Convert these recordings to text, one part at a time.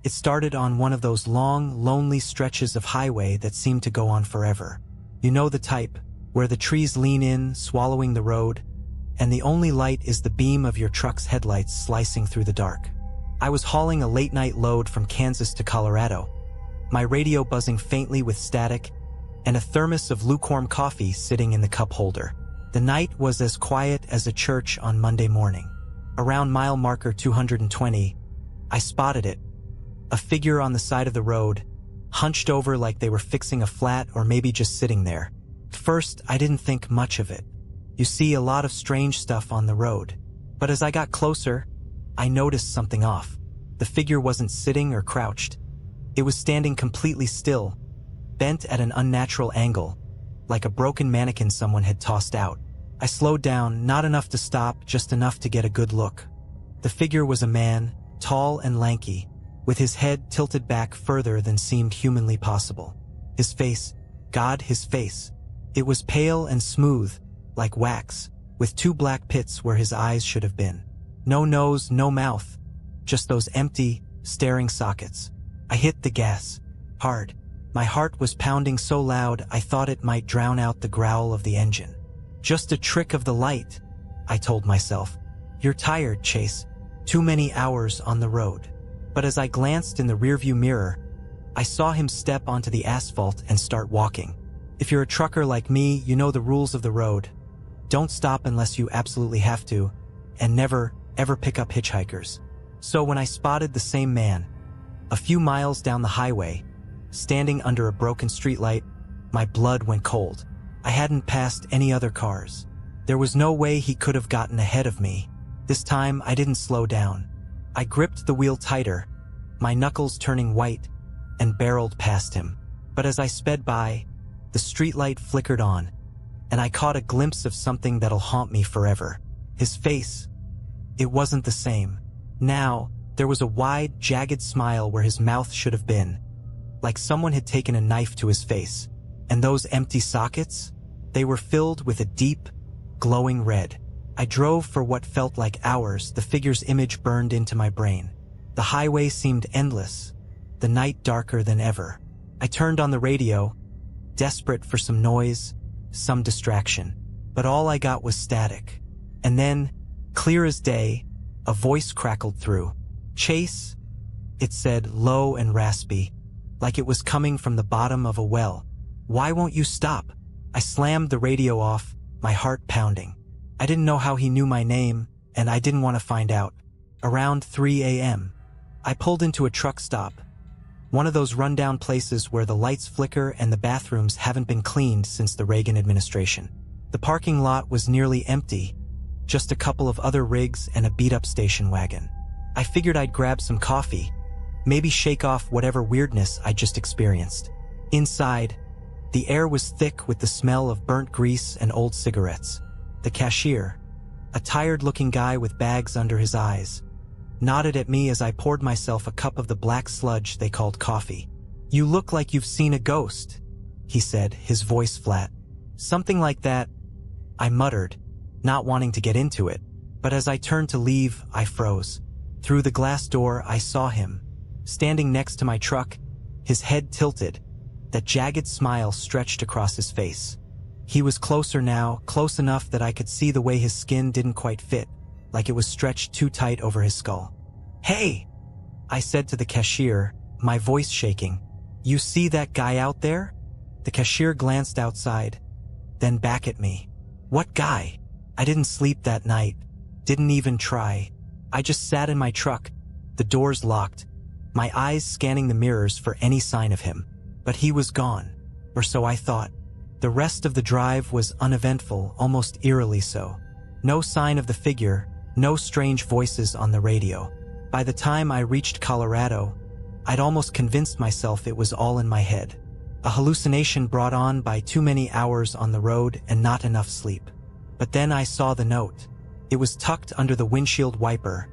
It started on one of those long, lonely stretches of highway that seem to go on forever. You know the type, where the trees lean in, swallowing the road, and the only light is the beam of your truck's headlights slicing through the dark. I was hauling a late-night load from Kansas to Colorado, my radio buzzing faintly with static, and a thermos of lukewarm coffee sitting in the cup holder. The night was as quiet as a church on Monday morning. Around mile marker 220, I spotted it, a figure on the side of the road, hunched over like they were fixing a flat or maybe just sitting there. First, I didn't think much of it. You see a lot of strange stuff on the road. But as I got closer, I noticed something off. The figure wasn't sitting or crouched. It was standing completely still, bent at an unnatural angle, like a broken mannequin someone had tossed out. I slowed down, not enough to stop, just enough to get a good look. The figure was a man, tall and lanky, with his head tilted back further than seemed humanly possible. His face, God, his face. It was pale and smooth, like wax, with 2 black pits where his eyes should have been. No nose, no mouth, just those empty, staring sockets. I hit the gas, hard. My heart was pounding so loud I thought it might drown out the growl of the engine. Just a trick of the light, I told myself. You're tired, Chase. Too many hours on the road. But as I glanced in the rearview mirror, I saw him step onto the asphalt and start walking. If you're a trucker like me, you know the rules of the road. Don't stop unless you absolutely have to, and never, ever pick up hitchhikers. So when I spotted the same man, a few miles down the highway, standing under a broken streetlight, my blood went cold. I hadn't passed any other cars. There was no way he could have gotten ahead of me. This time, I didn't slow down. I gripped the wheel tighter, my knuckles turning white, and barreled past him. But as I sped by, the streetlight flickered on, and I caught a glimpse of something that'll haunt me forever. His face. It wasn't the same. Now, there was a wide, jagged smile where his mouth should have been, like someone had taken a knife to his face. And those empty sockets? They were filled with a deep, glowing red. I drove for what felt like hours, the figure's image burned into my brain. The highway seemed endless, the night darker than ever. I turned on the radio, desperate for some noise, some distraction. But all I got was static. And then, clear as day, a voice crackled through. "Chase," it said, low and raspy, like it was coming from the bottom of a well. "Why won't you stop?" I slammed the radio off, my heart pounding. I didn't know how he knew my name, and I didn't want to find out. Around 3 a.m., I pulled into a truck stop, one of those rundown places where the lights flicker and the bathrooms haven't been cleaned since the Reagan administration. The parking lot was nearly empty, just a couple of other rigs and a beat-up station wagon. I figured I'd grab some coffee, maybe shake off whatever weirdness I just experienced. Inside, the air was thick with the smell of burnt grease and old cigarettes. The cashier, a tired-looking guy with bags under his eyes, nodded at me as I poured myself a cup of the black sludge they called coffee. "You look like you've seen a ghost," he said, his voice flat. "Something like that," I muttered, not wanting to get into it. But as I turned to leave, I froze. Through the glass door, I saw him, standing next to my truck, his head tilted, that jagged smile stretched across his face. He was closer now, close enough that I could see the way his skin didn't quite fit, like it was stretched too tight over his skull. "Hey," I said to the cashier, my voice shaking. "You see that guy out there?" The cashier glanced outside, then back at me. "What guy?" I didn't sleep that night, didn't even try. I just sat in my truck, the doors locked, my eyes scanning the mirrors for any sign of him. But he was gone, or so I thought. The rest of the drive was uneventful, almost eerily so. No sign of the figure, no strange voices on the radio. By the time I reached Colorado, I'd almost convinced myself it was all in my head. A hallucination brought on by too many hours on the road and not enough sleep. But then I saw the note. It was tucked under the windshield wiper,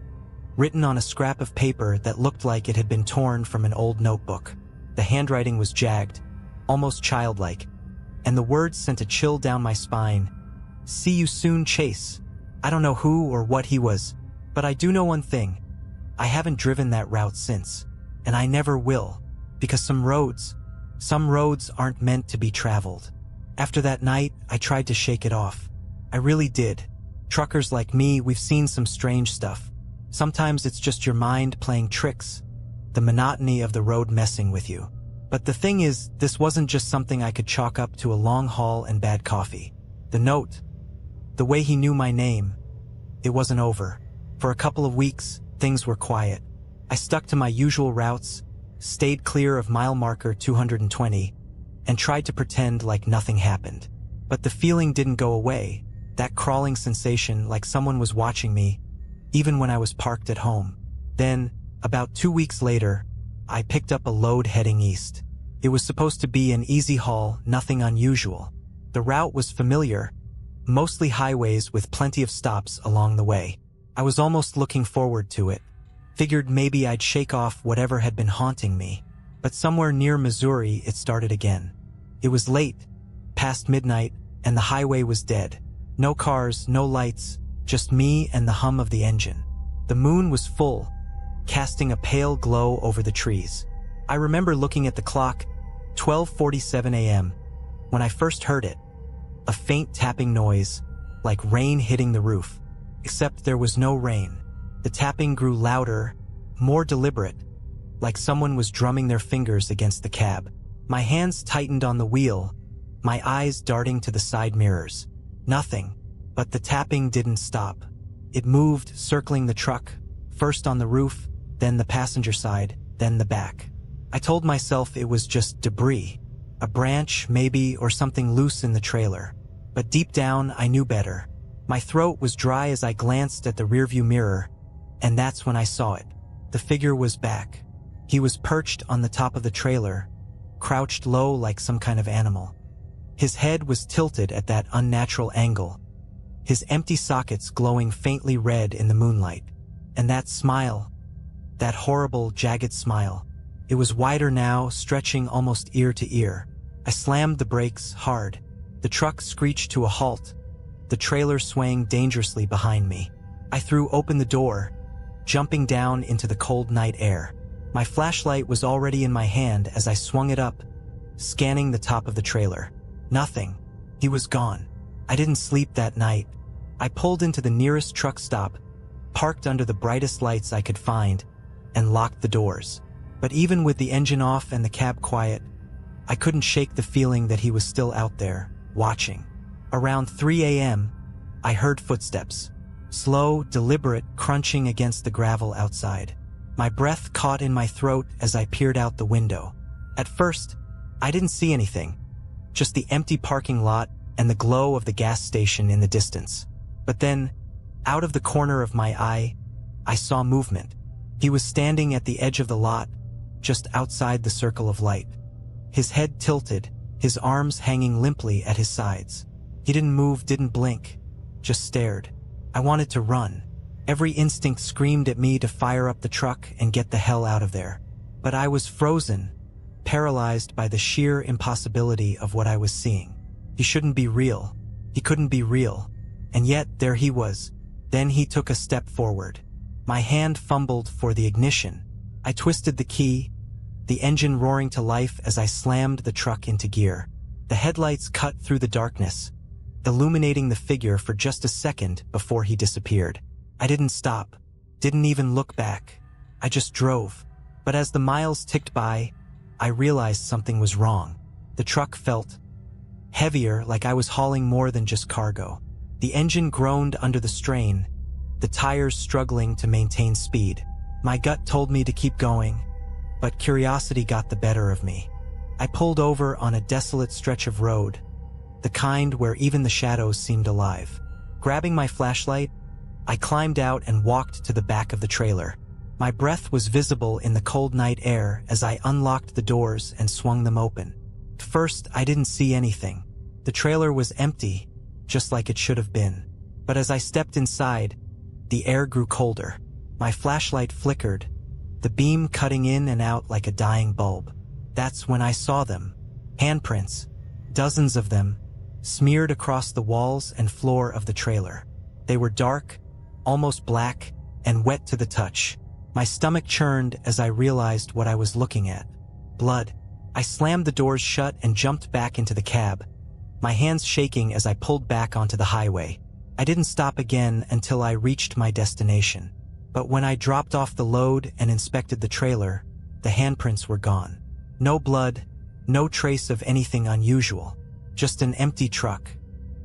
written on a scrap of paper that looked like it had been torn from an old notebook. The handwriting was jagged, almost childlike, and the words sent a chill down my spine. "See you soon, Chase." I don't know who or what he was, but I do know one thing. I haven't driven that route since. and I never will, because some roads aren't meant to be traveled. After that night, I tried to shake it off. I really did. Truckers like me, we've seen some strange stuff. Sometimes it's just your mind playing tricks, the monotony of the road messing with you. But the thing is, this wasn't just something I could chalk up to a long haul and bad coffee. The note, the way he knew my name, it wasn't over. For a couple of weeks, things were quiet. I stuck to my usual routes, stayed clear of mile marker 220, and tried to pretend like nothing happened. But the feeling didn't go away, that crawling sensation like someone was watching me, even when I was parked at home. Then, about 2 weeks later, I picked up a load heading east. It was supposed to be an easy haul, nothing unusual. The route was familiar, mostly highways with plenty of stops along the way. I was almost looking forward to it. Figured maybe I'd shake off whatever had been haunting me. But somewhere near Missouri, it started again. It was late, past midnight, and the highway was dead. No cars, no lights, just me and the hum of the engine. The moon was full, casting a pale glow over the trees. I remember looking at the clock, 12:47 a.m., when I first heard it. A faint tapping noise, like rain hitting the roof. Except there was no rain. The tapping grew louder, more deliberate, like someone was drumming their fingers against the cab. My hands tightened on the wheel, my eyes darting to the side mirrors. Nothing, but the tapping didn't stop. It moved, circling the truck, first on the roof, then the passenger side, then the back. I told myself it was just debris, a branch maybe, or something loose in the trailer. But deep down, I knew better. My throat was dry as I glanced at the rearview mirror, and that's when I saw it. The figure was back. He was perched on the top of the trailer, crouched low like some kind of animal. His head was tilted at that unnatural angle, his empty sockets glowing faintly red in the moonlight. And that smile, that horrible, jagged smile, it was wider now, stretching almost ear to ear. I slammed the brakes hard. The truck screeched to a halt, the trailer swaying dangerously behind me. I threw open the door, jumping down into the cold night air. My flashlight was already in my hand as I swung it up, scanning the top of the trailer. Nothing. He was gone. I didn't sleep that night. I pulled into the nearest truck stop, parked under the brightest lights I could find, and locked the doors. But even with the engine off and the cab quiet, I couldn't shake the feeling that he was still out there, watching. Around 3 a.m., I heard footsteps. Slow, deliberate crunching against the gravel outside. My breath caught in my throat as I peered out the window. At first, I didn't see anything, just the empty parking lot and the glow of the gas station in the distance. But then, out of the corner of my eye, I saw movement. He was standing at the edge of the lot, just outside the circle of light. His head tilted, his arms hanging limply at his sides. He didn't move, didn't blink, just stared. I wanted to run. Every instinct screamed at me to fire up the truck and get the hell out of there. But I was frozen, paralyzed by the sheer impossibility of what I was seeing. He shouldn't be real. He couldn't be real. And yet, there he was. Then he took a step forward. My hand fumbled for the ignition. I twisted the key, the engine roaring to life as I slammed the truck into gear. The headlights cut through the darkness, illuminating the figure for just a second before he disappeared. I didn't stop, didn't even look back. I just drove. But as the miles ticked by, I realized something was wrong. The truck felt heavier, like I was hauling more than just cargo. The engine groaned under the strain, the tires struggling to maintain speed. My gut told me to keep going, but curiosity got the better of me. I pulled over on a desolate stretch of road, the kind where even the shadows seemed alive. Grabbing my flashlight, I climbed out and walked to the back of the trailer. My breath was visible in the cold night air as I unlocked the doors and swung them open. At first, I didn't see anything. The trailer was empty, just like it should have been. But as I stepped inside, the air grew colder. My flashlight flickered, the beam cutting in and out like a dying bulb. That's when I saw them. Handprints, dozens of them, smeared across the walls and floor of the trailer. They were dark, almost black, and wet to the touch. My stomach churned as I realized what I was looking at. Blood. I slammed the doors shut and jumped back into the cab, my hands shaking as I pulled back onto the highway. I didn't stop again until I reached my destination. But when I dropped off the load and inspected the trailer, the handprints were gone. No blood, no trace of anything unusual, just an empty truck.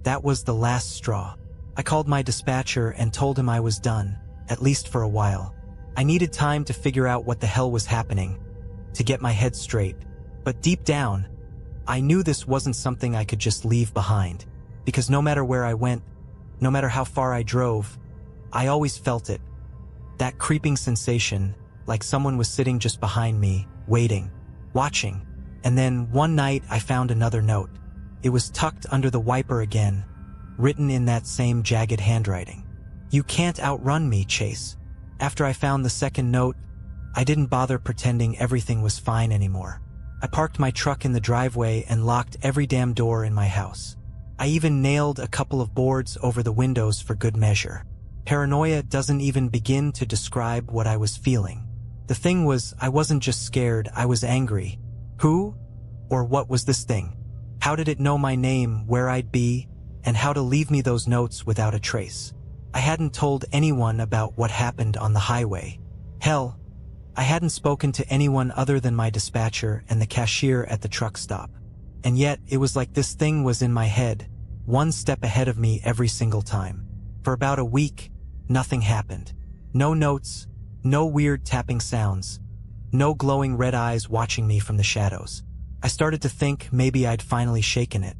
That was the last straw. I called my dispatcher and told him I was done, at least for a while. I needed time to figure out what the hell was happening, to get my head straight. But deep down, I knew this wasn't something I could just leave behind, because no matter where I went, no matter how far I drove, I always felt it. That creeping sensation, like someone was sitting just behind me, waiting, watching. And then one night I found another note. It was tucked under the wiper again, written in that same jagged handwriting. "You can't outrun me, Chase." After I found the second note, I didn't bother pretending everything was fine anymore. I parked my truck in the driveway and locked every damn door in my house. I even nailed a couple of boards over the windows for good measure. Paranoia doesn't even begin to describe what I was feeling. The thing was, I wasn't just scared, I was angry. Who or what was this thing? How did it know my name, where I'd be, and how to leave me those notes without a trace? I hadn't told anyone about what happened on the highway. Hell, I hadn't spoken to anyone other than my dispatcher and the cashier at the truck stop. And yet, it was like this thing was in my head, one step ahead of me every single time. For about a week, nothing happened. No notes, no weird tapping sounds, no glowing red eyes watching me from the shadows. I started to think maybe I'd finally shaken it.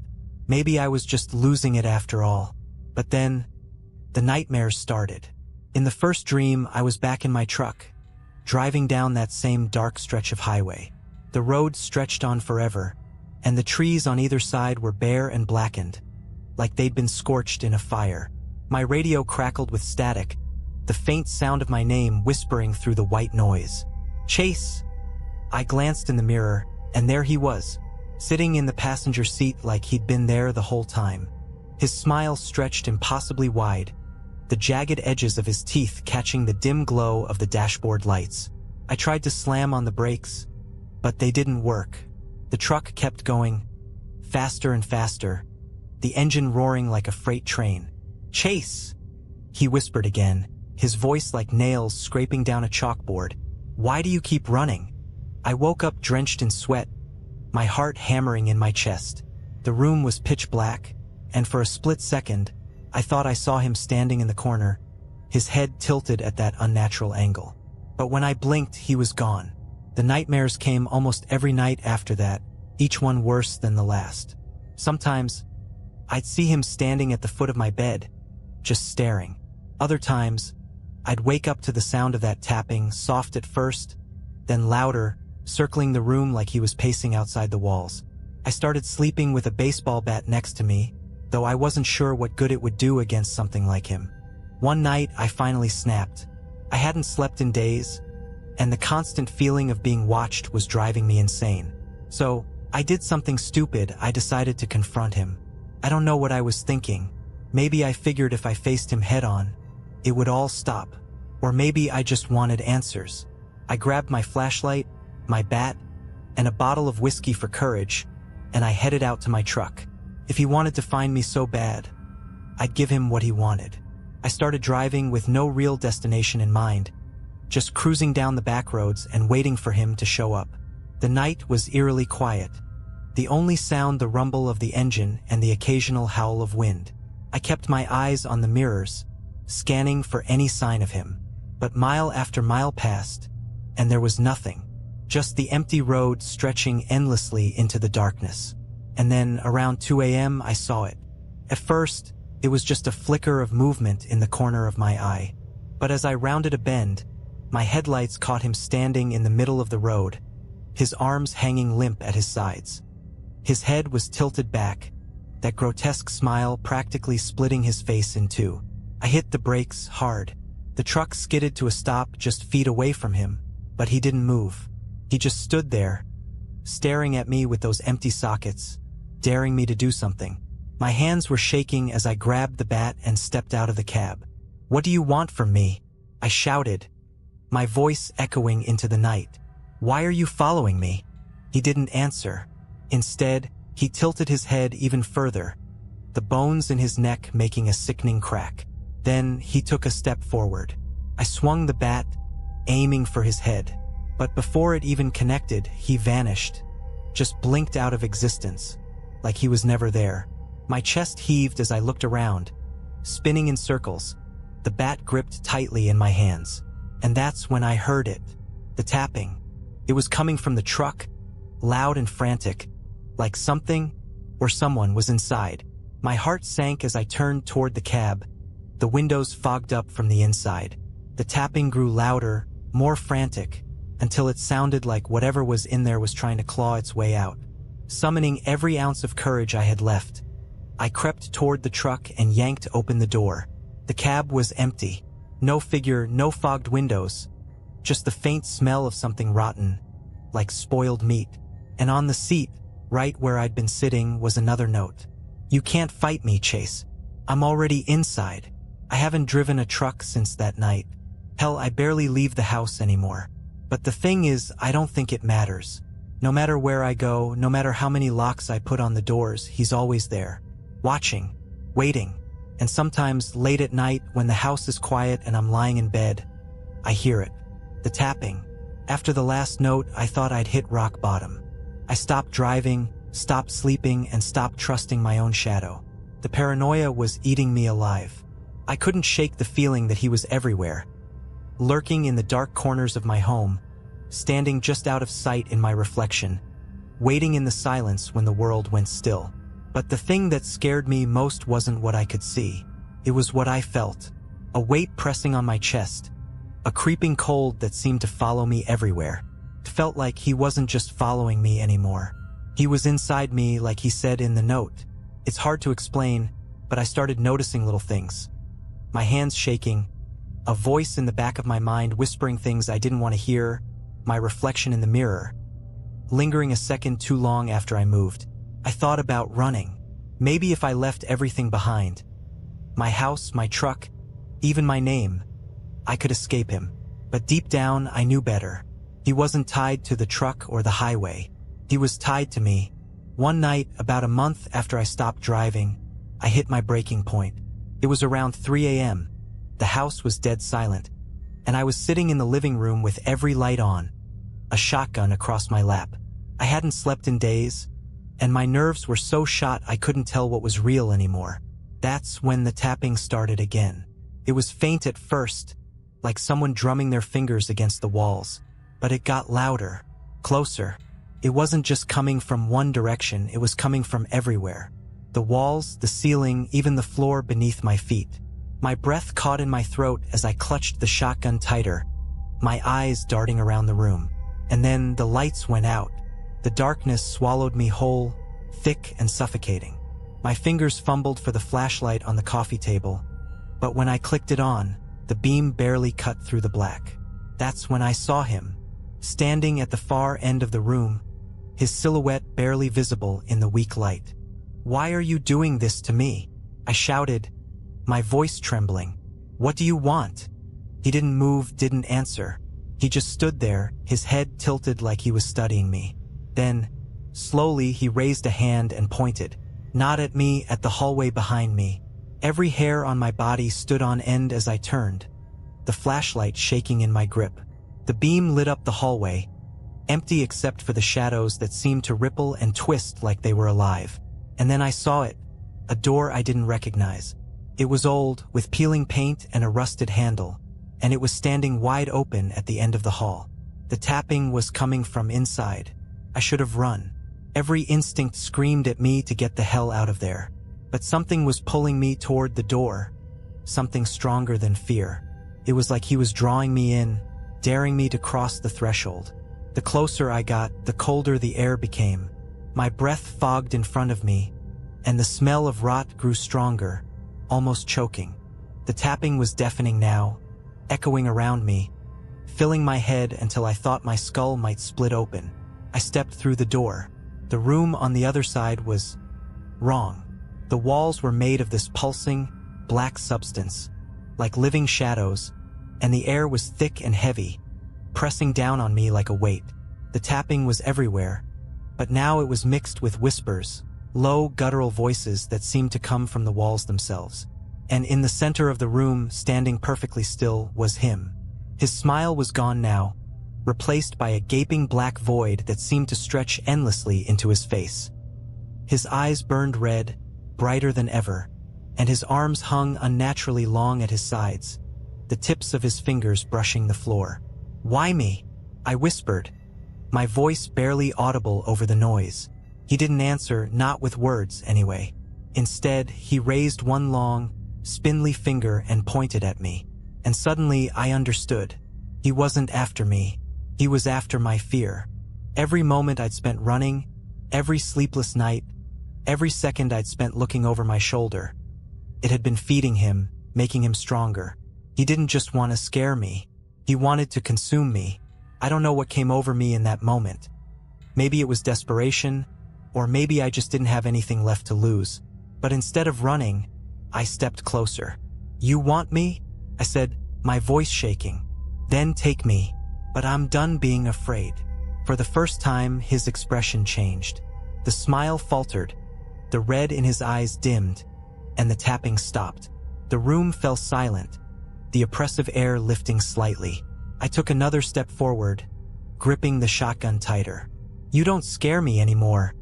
Maybe I was just losing it after all. But then, the nightmares started. In the first dream, I was back in my truck, driving down that same dark stretch of highway. The road stretched on forever, and the trees on either side were bare and blackened, like they'd been scorched in a fire. My radio crackled with static, the faint sound of my name whispering through the white noise. "Chase!" I glanced in the mirror, and there he was, sitting in the passenger seat like he'd been there the whole time. His smile stretched impossibly wide, the jagged edges of his teeth catching the dim glow of the dashboard lights. I tried to slam on the brakes, but they didn't work. The truck kept going, faster and faster, the engine roaring like a freight train. "Chase!" he whispered again, his voice like nails scraping down a chalkboard. "Why do you keep running?" I woke up drenched in sweat, my heart hammering in my chest. The room was pitch black, and for a split second, I thought I saw him standing in the corner, his head tilted at that unnatural angle. But when I blinked, he was gone. The nightmares came almost every night after that, each one worse than the last. Sometimes, I'd see him standing at the foot of my bed, just staring. Other times, I'd wake up to the sound of that tapping, soft at first, then louder, circling the room like he was pacing outside the walls. I started sleeping with a baseball bat next to me, though I wasn't sure what good it would do against something like him. One night, I finally snapped. I hadn't slept in days, and the constant feeling of being watched was driving me insane. So, I did something stupid. I decided to confront him. I don't know what I was thinking. Maybe I figured if I faced him head-on, it would all stop. Or maybe I just wanted answers. I grabbed my flashlight, my bat, and a bottle of whiskey for courage, and I headed out to my truck. If he wanted to find me so bad, I'd give him what he wanted. I started driving with no real destination in mind, just cruising down the back roads and waiting for him to show up. The night was eerily quiet, the only sound the rumble of the engine and the occasional howl of wind. I kept my eyes on the mirrors, scanning for any sign of him. But mile after mile passed, and there was nothing, just the empty road stretching endlessly into the darkness. And then, around 2 a.m., I saw it. At first, it was just a flicker of movement in the corner of my eye. But as I rounded a bend, my headlights caught him standing in the middle of the road, his arms hanging limp at his sides. His head was tilted back, that grotesque smile practically splitting his face in two. I hit the brakes hard. The truck skidded to a stop just feet away from him, but he didn't move. He just stood there, staring at me with those empty sockets, daring me to do something. My hands were shaking as I grabbed the bat and stepped out of the cab. "What do you want from me?" I shouted, my voice echoing into the night. "Why are you following me?" He didn't answer. Instead, he tilted his head even further, the bones in his neck making a sickening crack. Then he took a step forward. I swung the bat, aiming for his head. But before it even connected, he vanished, just blinked out of existence, like he was never there. My chest heaved as I looked around, spinning in circles, the bat gripped tightly in my hands. And that's when I heard it, the tapping. It was coming from the truck, loud and frantic, like something or someone was inside. My heart sank as I turned toward the cab, the windows fogged up from the inside. The tapping grew louder, more frantic, until it sounded like whatever was in there was trying to claw its way out. Summoning every ounce of courage I had left, I crept toward the truck and yanked open the door. The cab was empty. No figure, no fogged windows, just the faint smell of something rotten, like spoiled meat. And on the seat, right where I'd been sitting, was another note. "You can't fight me, Chase. I'm already inside. I haven't driven a truck since that night. Hell, I barely leave the house anymore. But the thing is, I don't think it matters. No matter where I go, no matter how many locks I put on the doors, he's always there, watching, waiting. And sometimes late at night, when the house is quiet and I'm lying in bed, I hear it, the tapping. After the last note, I thought I'd hit rock bottom. I stopped driving, stopped sleeping, and stopped trusting my own shadow. The paranoia was eating me alive. I couldn't shake the feeling that he was everywhere, lurking in the dark corners of my home, standing just out of sight in my reflection, waiting in the silence when the world went still. But the thing that scared me most wasn't what I could see. It was what I felt. A weight pressing on my chest, a creeping cold that seemed to follow me everywhere. It felt like he wasn't just following me anymore. He was inside me, like he said in the note. It's hard to explain, but I started noticing little things. My hands shaking, a voice in the back of my mind whispering things I didn't want to hear, my reflection in the mirror. Lingering a second too long after I moved, I thought about running. Maybe if I left everything behind, my house, my truck, even my name, I could escape him. But deep down, I knew better. He wasn't tied to the truck or the highway. He was tied to me. One night, about a month after I stopped driving, I hit my breaking point. It was around 3 a.m. The house was dead silent, and I was sitting in the living room with every light on, a shotgun across my lap. I hadn't slept in days, and my nerves were so shot I couldn't tell what was real anymore. That's when the tapping started again. It was faint at first, like someone drumming their fingers against the walls, but it got louder, closer. It wasn't just coming from one direction, it was coming from everywhere. The walls, the ceiling, even the floor beneath my feet. My breath caught in my throat as I clutched the shotgun tighter, my eyes darting around the room. And then the lights went out. The darkness swallowed me whole, thick and suffocating. My fingers fumbled for the flashlight on the coffee table, but when I clicked it on, the beam barely cut through the black. That's when I saw him, standing at the far end of the room, his silhouette barely visible in the weak light. "Why are you doing this to me?" I shouted, my voice trembling. "What do you want?" He didn't move, didn't answer. He just stood there, his head tilted like he was studying me. Then, slowly, he raised a hand and pointed, not at me, at the hallway behind me. Every hair on my body stood on end as I turned, the flashlight shaking in my grip. The beam lit up the hallway, empty except for the shadows that seemed to ripple and twist like they were alive. And then I saw it, a door I didn't recognize. It was old, with peeling paint and a rusted handle, and it was standing wide open at the end of the hall. The tapping was coming from inside. I should have run. Every instinct screamed at me to get the hell out of there. But something was pulling me toward the door, something stronger than fear. It was like he was drawing me in, daring me to cross the threshold. The closer I got, the colder the air became. My breath fogged in front of me, and the smell of rot grew stronger, almost choking. The tapping was deafening now, echoing around me, filling my head until I thought my skull might split open. I stepped through the door. The room on the other side was wrong. The walls were made of this pulsing, black substance, like living shadows, and the air was thick and heavy, pressing down on me like a weight. The tapping was everywhere, but now it was mixed with whispers, low, guttural voices that seemed to come from the walls themselves. And in the center of the room, standing perfectly still, was him. His smile was gone now, replaced by a gaping black void that seemed to stretch endlessly into his face. His eyes burned red, brighter than ever, and his arms hung unnaturally long at his sides, the tips of his fingers brushing the floor. "Why me?" I whispered, my voice barely audible over the noise. He didn't answer, not with words anyway. Instead, he raised one long, spindly finger and pointed at me. And suddenly I understood. He wasn't after me. He was after my fear. Every moment I'd spent running, every sleepless night, every second I'd spent looking over my shoulder. It had been feeding him, making him stronger. He didn't just want to scare me. He wanted to consume me. I don't know what came over me in that moment. Maybe it was desperation, or maybe I just didn't have anything left to lose. But instead of running, I stepped closer. "You want me?" I said, my voice shaking. "Then take me. But I'm done being afraid." For the first time, his expression changed. The smile faltered, the red in his eyes dimmed, and the tapping stopped. The room fell silent, the oppressive air lifting slightly. I took another step forward, gripping the shotgun tighter. "You don't scare me anymore,"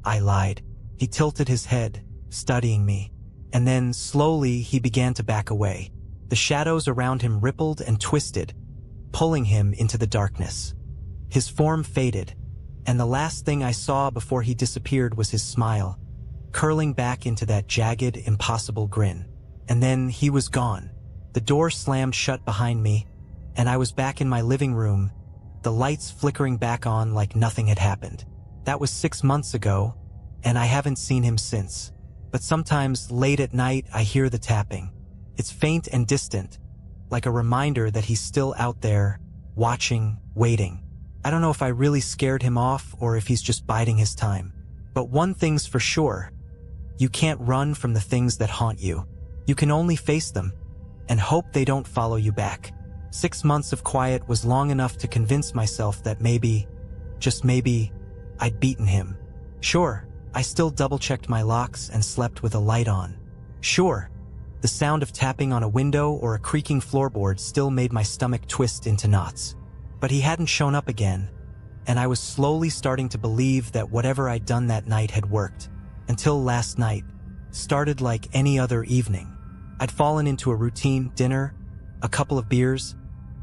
I lied. He tilted his head, studying me, and then slowly he began to back away. The shadows around him rippled and twisted, pulling him into the darkness. His form faded, and the last thing I saw before he disappeared was his smile, curling back into that jagged, impossible grin. And then he was gone. The door slammed shut behind me, and I was back in my living room, the lights flickering back on like nothing had happened. That was 6 months ago, and I haven't seen him since. But sometimes, late at night, I hear the tapping. It's faint and distant, like a reminder that he's still out there, watching, waiting. I don't know if I really scared him off or if he's just biding his time. But one thing's for sure, you can't run from the things that haunt you. You can only face them, and hope they don't follow you back. 6 months of quiet was long enough to convince myself that maybe, just maybe, I'd beaten him. Sure, I still double-checked my locks and slept with a light on. Sure, the sound of tapping on a window or a creaking floorboard still made my stomach twist into knots. But he hadn't shown up again, and I was slowly starting to believe that whatever I'd done that night had worked. Until last night started like any other evening. I'd fallen into a routine dinner, a couple of beers,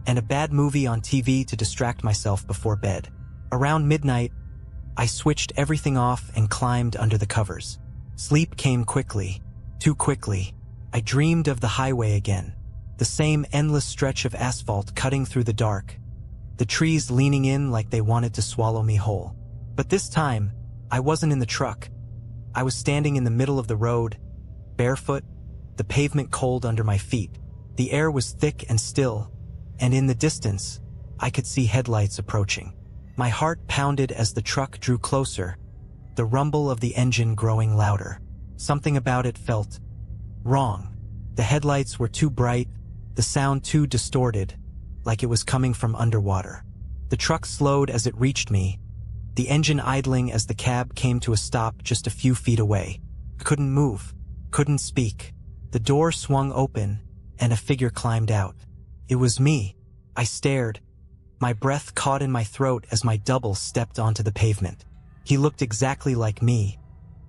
and a bad movie on TV to distract myself before bed. Around midnight, I switched everything off and climbed under the covers. Sleep came quickly, too quickly. I dreamed of the highway again, the same endless stretch of asphalt cutting through the dark, the trees leaning in like they wanted to swallow me whole. But this time, I wasn't in the truck. I was standing in the middle of the road, barefoot, the pavement cold under my feet. The air was thick and still, and in the distance, I could see headlights approaching. My heart pounded as the truck drew closer, the rumble of the engine growing louder. Something about it felt wrong. The headlights were too bright, the sound too distorted, like it was coming from underwater. The truck slowed as it reached me, the engine idling as the cab came to a stop just a few feet away. I couldn't move, couldn't speak. The door swung open, and a figure climbed out. It was me. I stared, my breath caught in my throat as my double stepped onto the pavement. He looked exactly like me.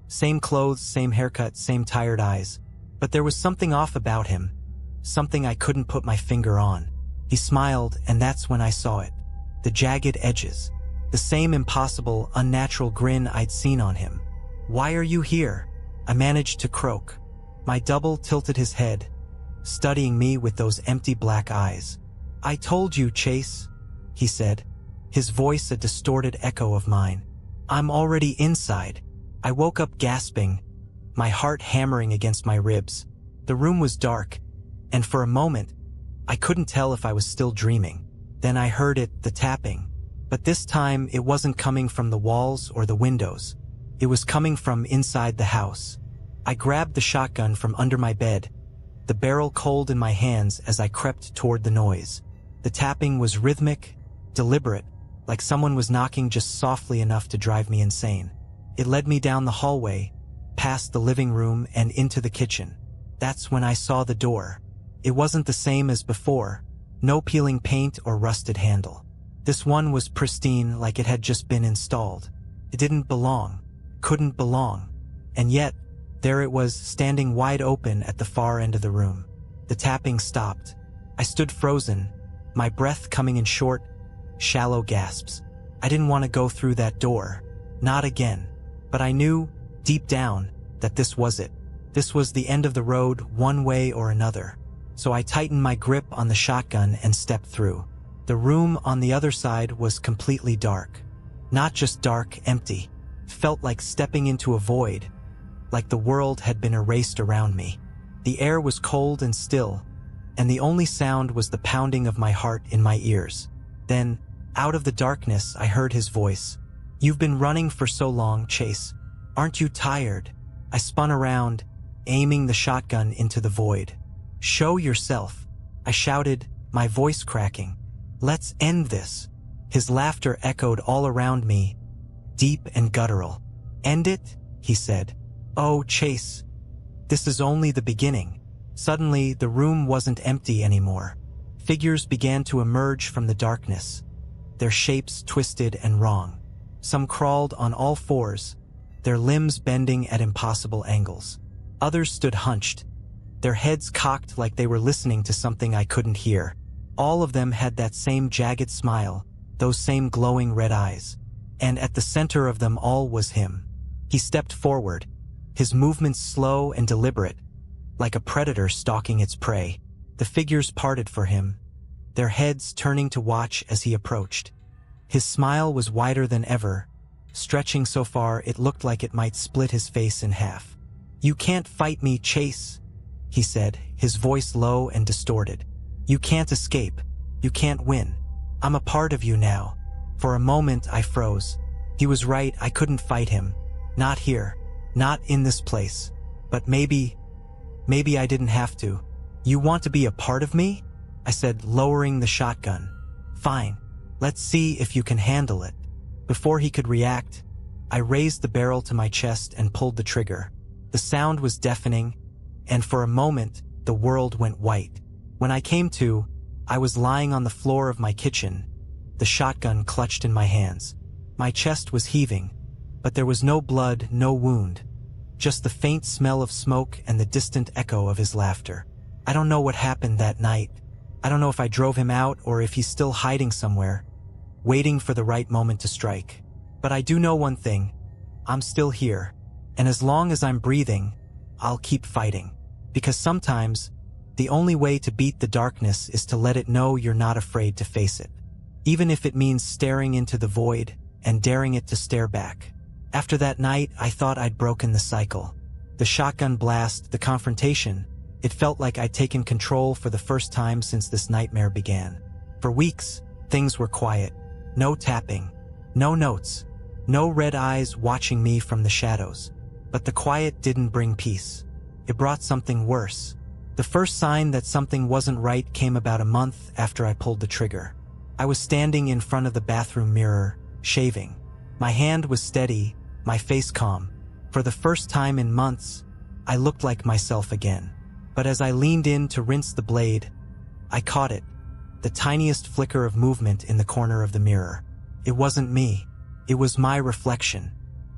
Same clothes, same haircut, same tired eyes. But there was something off about him, something I couldn't put my finger on. He smiled, and that's when I saw it. The jagged edges. The same impossible, unnatural grin I'd seen on him. "Why are you here?" I managed to croak. My double tilted his head, studying me with those empty black eyes. "I told you, Chase," he said, his voice a distorted echo of mine. "I'm already inside." I woke up gasping, my heart hammering against my ribs. The room was dark, and for a moment, I couldn't tell if I was still dreaming. Then I heard it, the tapping. But this time, it wasn't coming from the walls or the windows. It was coming from inside the house. I grabbed the shotgun from under my bed, the barrel cold in my hands as I crept toward the noise. The tapping was rhythmic, deliberate, like someone was knocking just softly enough to drive me insane. It led me down the hallway, past the living room and into the kitchen. That's when I saw the door. It wasn't the same as before, no peeling paint or rusted handle. This one was pristine, like it had just been installed. It didn't belong, couldn't belong. And yet, there it was, standing wide open at the far end of the room. The tapping stopped. I stood frozen, my breath coming in short, shallow gasps. I didn't want to go through that door. Not again. But I knew, deep down, that this was it. This was the end of the road, one way or another. So I tightened my grip on the shotgun and stepped through. The room on the other side was completely dark. Not just dark, empty. Felt like stepping into a void, like the world had been erased around me. The air was cold and still, and the only sound was the pounding of my heart in my ears. Then, out of the darkness, I heard his voice. "You've been running for so long, Chase. Aren't you tired?" I spun around, aiming the shotgun into the void. "Show yourself," I shouted, my voice cracking. "Let's end this." His laughter echoed all around me, deep and guttural. "End it?" he said. "Oh, Chase, this is only the beginning." Suddenly, the room wasn't empty anymore. Figures began to emerge from the darkness, their shapes twisted and wrong. Some crawled on all fours, their limbs bending at impossible angles. Others stood hunched, their heads cocked like they were listening to something I couldn't hear. All of them had that same jagged smile, those same glowing red eyes. And at the center of them all was him. He stepped forward, his movements slow and deliberate, like a predator stalking its prey. The figures parted for him, their heads turning to watch as he approached. His smile was wider than ever, stretching so far it looked like it might split his face in half. "You can't fight me, Chase," he said, his voice low and distorted. "You can't escape. You can't win. I'm a part of you now." For a moment I froze. He was right, I couldn't fight him. Not here. Not in this place. But maybe I didn't have to. "You want to be a part of me?" I said, lowering the shotgun. "Fine. Let's see if you can handle it." Before he could react, I raised the barrel to my chest and pulled the trigger. The sound was deafening, and for a moment, the world went white. When I came to, I was lying on the floor of my kitchen, the shotgun clutched in my hands. My chest was heaving, but there was no blood, no wound, just the faint smell of smoke and the distant echo of his laughter. I don't know what happened that night. I don't know if I drove him out or if he's still hiding somewhere, waiting for the right moment to strike. But I do know one thing. I'm still here, and as long as I'm breathing, I'll keep fighting. Because sometimes, the only way to beat the darkness is to let it know you're not afraid to face it. Even if it means staring into the void and daring it to stare back. After that night, I thought I'd broken the cycle. The shotgun blast, the confrontation, it felt like I'd taken control for the first time since this nightmare began. For weeks, things were quiet. No tapping, no notes, no red eyes watching me from the shadows. But the quiet didn't bring peace. It brought something worse. The first sign that something wasn't right came about a month after I pulled the trigger. I was standing in front of the bathroom mirror, shaving. My hand was steady, my face calm. For the first time in months, I looked like myself again. But as I leaned in to rinse the blade, I caught it, the tiniest flicker of movement in the corner of the mirror. It wasn't me. It was my reflection.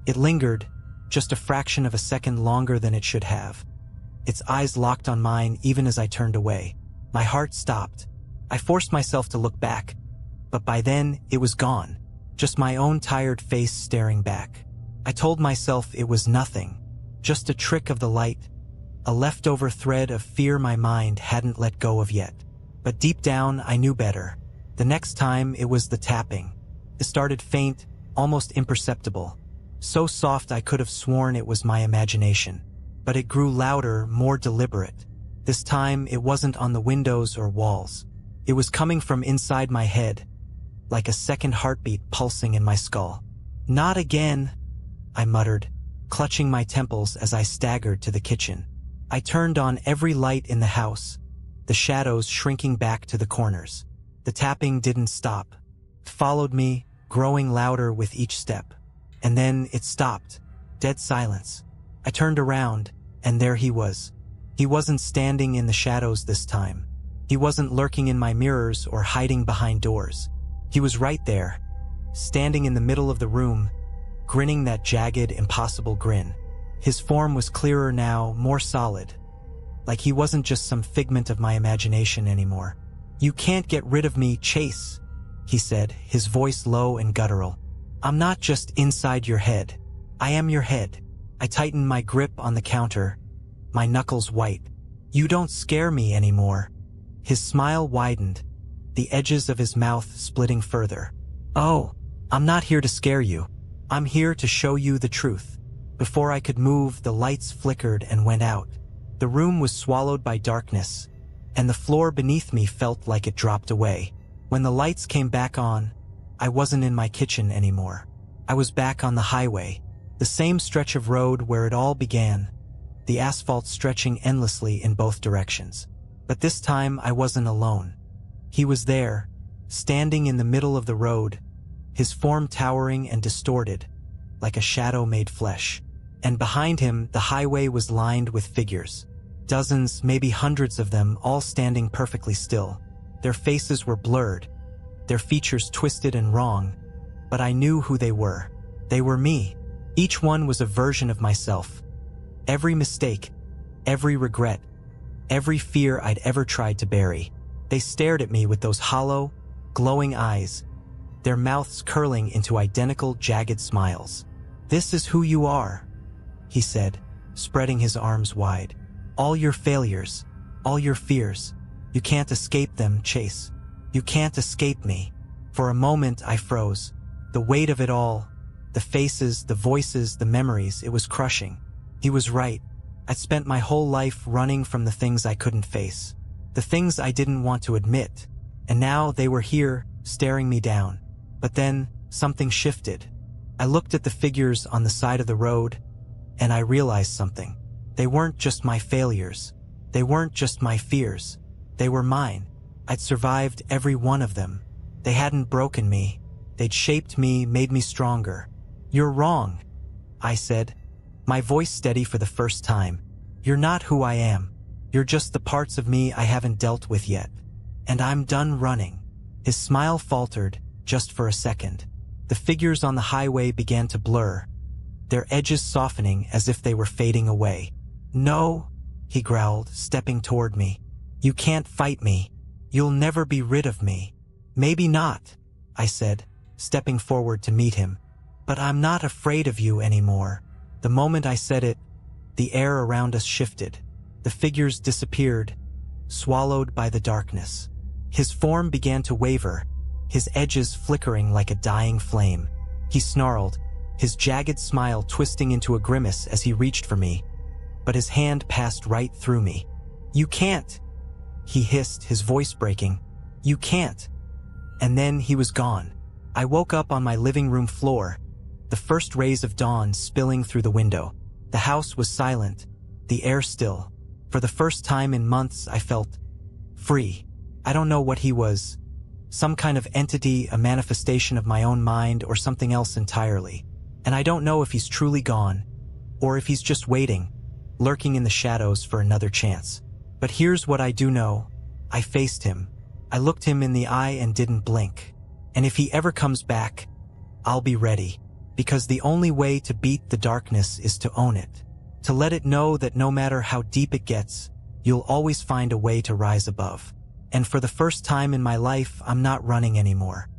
It lingered, just a fraction of a second longer than it should have. Its eyes locked on mine even as I turned away. My heart stopped. I forced myself to look back, but by then it was gone. Just my own tired face staring back. I told myself it was nothing, just a trick of the light, a leftover thread of fear my mind hadn't let go of yet. But deep down, I knew better. The next time, it was the tapping. It started faint, almost imperceptible, so soft I could have sworn it was my imagination. But it grew louder, more deliberate. This time, it wasn't on the windows or walls. It was coming from inside my head, like a second heartbeat pulsing in my skull. "Not again," I muttered, clutching my temples as I staggered to the kitchen. I turned on every light in the house, the shadows shrinking back to the corners. The tapping didn't stop. It followed me, growing louder with each step. And then it stopped. Dead silence. I turned around, and there he was. He wasn't standing in the shadows this time. He wasn't lurking in my mirrors or hiding behind doors. He was right there, standing in the middle of the room, grinning that jagged, impossible grin. His form was clearer now, more solid. Like he wasn't just some figment of my imagination anymore. "You can't get rid of me, Chase," he said, his voice low and guttural. "I'm not just inside your head. I am your head." I tightened my grip on the counter, my knuckles white. "You don't scare me anymore." His smile widened, the edges of his mouth splitting further. "Oh, I'm not here to scare you. I'm here to show you the truth." Before I could move, the lights flickered and went out. The room was swallowed by darkness, and the floor beneath me felt like it dropped away. When the lights came back on, I wasn't in my kitchen anymore. I was back on the highway, the same stretch of road where it all began, the asphalt stretching endlessly in both directions. But this time I wasn't alone. He was there, standing in the middle of the road, his form towering and distorted, like a shadow made flesh. And behind him, the highway was lined with figures. Dozens, maybe hundreds of them, all standing perfectly still. Their faces were blurred, their features twisted and wrong, but I knew who they were. They were me. Each one was a version of myself. Every mistake, every regret, every fear I'd ever tried to bury. They stared at me with those hollow, glowing eyes, their mouths curling into identical, jagged smiles. "This is who you are," he said, spreading his arms wide. "All your failures, all your fears. You can't escape them, Chase. You can't escape me." For a moment I froze. The weight of it all, the faces, the voices, the memories, it was crushing. He was right. I'd spent my whole life running from the things I couldn't face, the things I didn't want to admit, and now they were here, staring me down. But then, something shifted. I looked at the figures on the side of the road, and I realized something. They weren't just my failures. They weren't just my fears. They were mine. I'd survived every one of them. They hadn't broken me. They'd shaped me, made me stronger. "You're wrong," I said, my voice steady for the first time. "You're not who I am. You're just the parts of me I haven't dealt with yet. And I'm done running." His smile faltered, just for a second. The figures on the highway began to blur, their edges softening as if they were fading away. "No," he growled, stepping toward me. "You can't fight me. You'll never be rid of me." "Maybe not," I said, stepping forward to meet him. "But I'm not afraid of you anymore." The moment I said it, the air around us shifted. The figures disappeared, swallowed by the darkness. His form began to waver, his edges flickering like a dying flame. He snarled, his jagged smile twisting into a grimace as he reached for me, but his hand passed right through me. "You can't," he hissed, his voice breaking. "You can't." And then he was gone. I woke up on my living room floor, the first rays of dawn spilling through the window. The house was silent, the air still. For the first time in months, I felt free. I don't know what he was. Some kind of entity, a manifestation of my own mind, or something else entirely. And I don't know if he's truly gone, or if he's just waiting, lurking in the shadows for another chance. But here's what I do know. I faced him. I looked him in the eye and didn't blink. And if he ever comes back, I'll be ready. Because the only way to beat the darkness is to own it. To let it know that no matter how deep it gets, you'll always find a way to rise above. And for the first time in my life, I'm not running anymore.